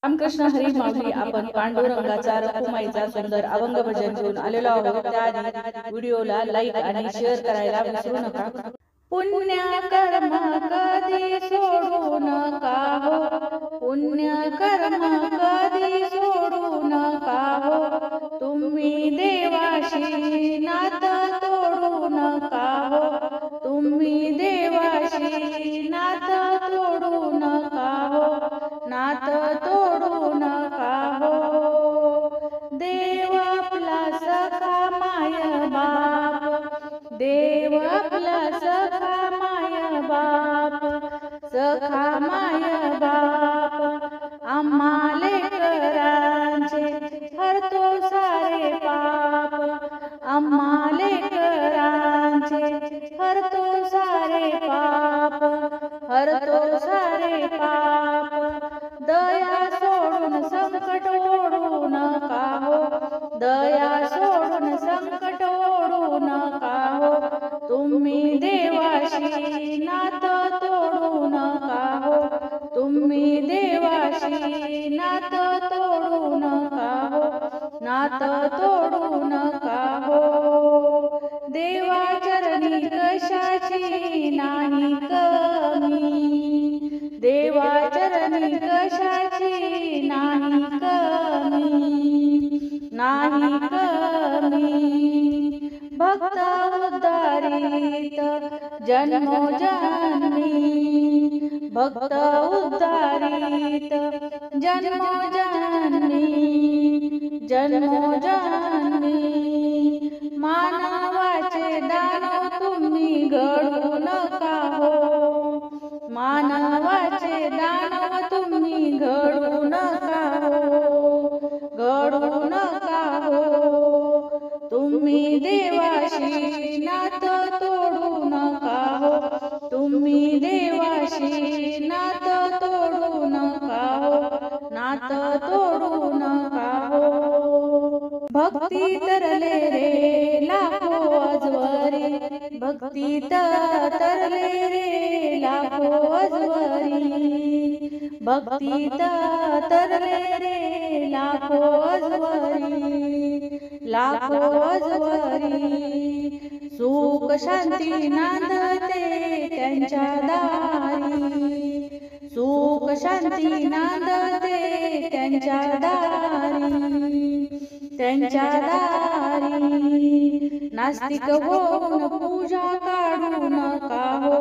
रामकृष्ण हरी माऊली. आपण पांडुरंगाचा रखुमाईचा सुंदर अभंग भजन घेऊन आलेलो आहोत. त्याआधी व्हिडिओला लाईक आणि शेअर करायला विसरू नका. पुण्य कर्म कधी सोडू नका हो, पुण्य कर्म कधी सोडू नका हो, तुम्ही देवाशी नातं तोडू नका हो, तुम्ही देवाशी नातं तोडू नका हो, नातं तोडू नका हो. देव आपला सखा माय बाप, देव आपला सखा माय बाप, सखा माय बाप, आम्हा लेकरांचे हरतो सारे पाप, आम्हा लेकरांचे हरतो सारे पाप, हरतो सारे पाप. दया सोडून संकट ओढू नका हो, दया सोडून संकट ओढू नका हो, तुम्ही देवाशी नातं तोडू नका हो, तुम्ही देवाशी नातं तोडू नका हो, नातं तोडू नका हो. देवाचरणी कशाची नाही कमी, देवाचरणी कशाची नाही कमी, नाही कमी. भक्त उद्धारित जन्मोजन्मी, भक्त उद्धारित जन्मोजन्मी, जन्मोजन्मी. मानवाचे दानव तुम्ही घडू नका हो, मानवाचे दानव तुम्ही घडू नका हो, घडू नका हो. तुम्ही देवाशी नातं तोडू नका हो, तुम्ही देवाशी नातं तोडू नका हो, नातं तोडू नका हो. भक्ती तरले रे लाखो अजवरी, भक्ती तरले रे लाखो अजवरी, भक्ती तरले रे लाखो अजवरी, लाखो अजवरी. सुख शांती नांदते त्यांच्या दारी, सुख शांती नांदते त्यांच्या दारी, त्यांच्या दारी. नास्तिक होऊन पूजा काढू नका हो,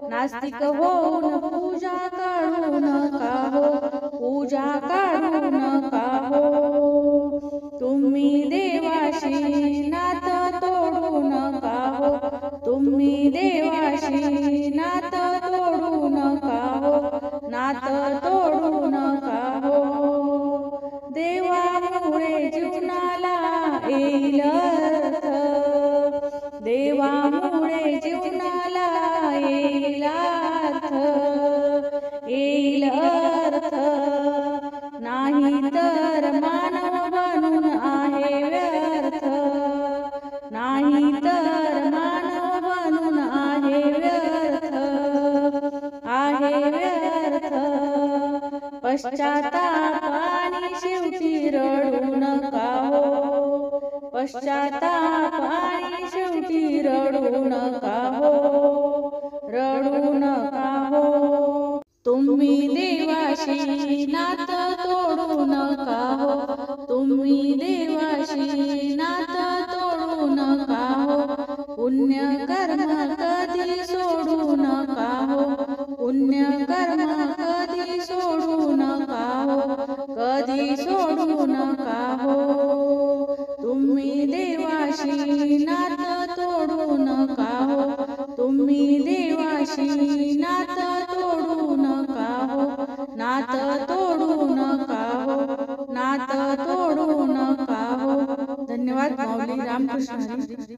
नास्तिक होऊन पूजा काढू नका हो, पूजा काढू नका हो. तुम्ही देवाशी नातं तोडू नका हो, तुम्ही देवाशी नातं तोडू नका हो, नातं तोडू नका हो. देवामुळे जीवनाला येईल अर्थ, देवामुळे जीवनाला येईल अर्थ, येईल अर्थ. नाही तर मानव बनून आहे व्यर्थ, नाही तर मानव बनून आहे व्यर्थ, आहे व्यर्थ. पश्चाताप आणि शेवटी रडू नका हो, पश्चाताप आणि शेवटी रडू नका हो, रडू नका हो. तुम्ही देवाशी नातं तोडू नका हो, तुम्ही देवाशी नातं तोडू नका हो. पुण्य कर्म कधी सोडू नका हो, पुण्य कर्म कधी सोडू नका हो, कधी सोडू नका हो. तुम्ही देवाशी नातं तोडू नका हो, तुम्ही देवाशी नातं तोडू नका हो, नातं तोडू नका हो, नातं तोडू नका हो. धन्यवाद माऊली. रामकृष्ण हरी.